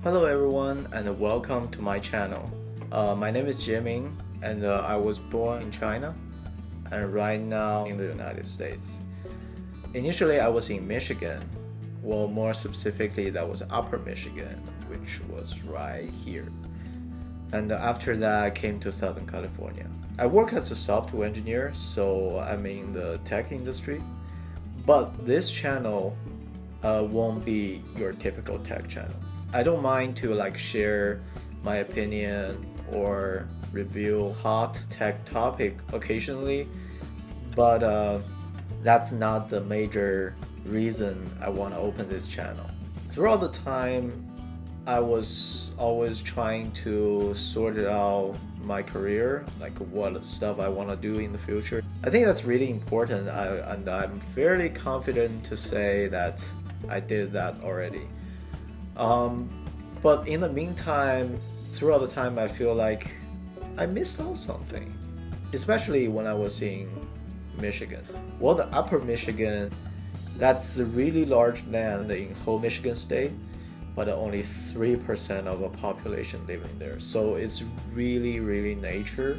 Hello everyone and welcome to my channel. My name is Jieming and I was born in China and right now in the United States. Initially I was in Michigan, well more specifically that was Upper Michigan, which was right here. And after that I came to Southern California. I work as a software engineer, so I'm in the tech industry. But this channel won't be your typical tech channel. I don't mind to share my opinion or review hot tech topic occasionally, but that's not the major reason I want to open this channel. Throughout the time, I was always trying to sort out my career, like what stuff I want to do in the future. I think that's really important, and I'm fairly confident to say that I did that already. But in the meantime, throughout the time, I feel like I missed out something, especially when I was in Michigan. Well, the Upper Michigan, that's a really large land in whole Michigan state, but only 3% of the population living there. So it's really nature,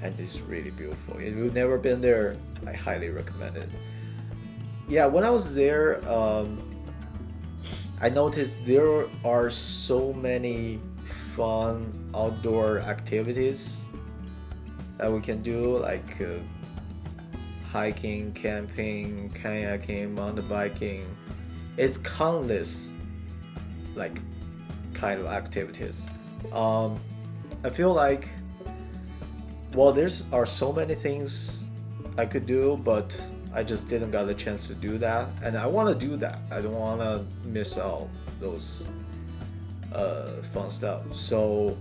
and it's really beautiful. If you've never been there, I highly recommend it. Yeah, when I was there, I noticed there are so many fun outdoor activities that we can do, like hiking, camping, kayaking, mountain biking. It's countless kind of activities. I feel like, well, are so many things I could do, but I just didn't got the chance to do that, and I want to do that. I don't want to miss out those fun stuff. So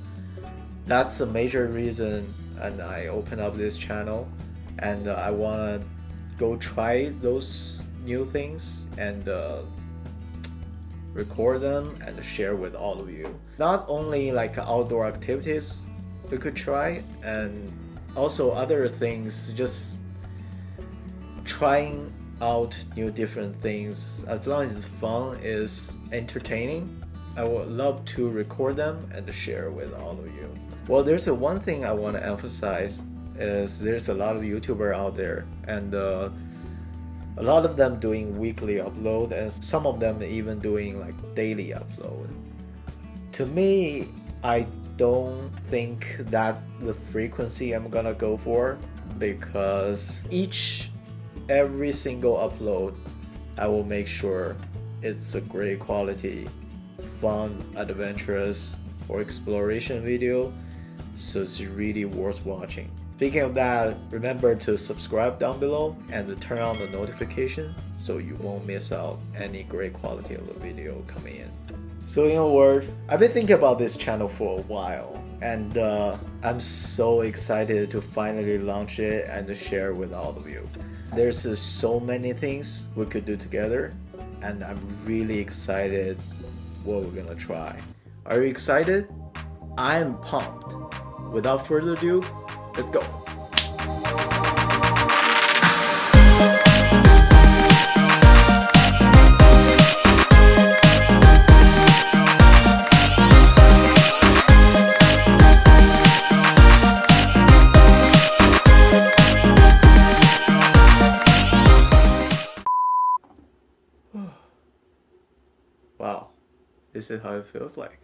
that's the major reason, and I opened up this channel, and I want to go try those new things and record them and share with all of you. Not only outdoor activities we could try, and also other things, just trying out new different things. As long as it's fun, is entertaining, I would love to record them and share with all of you. Well, there's one thing I want to emphasize is there's a lot of YouTubers out there, and a lot of them doing weekly upload, and some of them even doing daily upload. To me, I don't think that's the frequency I'm gonna go for, because every single upload I will make sure it's a great quality, fun, adventurous, or exploration video, so it's really worth watching. Speaking of that, remember to subscribe down below and to turn on the notification so you won't miss out any great quality of the video coming in. So in a word, I've been thinking about this channel for a while, and I'm so excited to finally launch it and to share with all of you. There's so many things we could do together, and I'm really excited what we're gonna try. Are you excited? I'm pumped. Without further ado, let's go. Wow, this is how it feels like.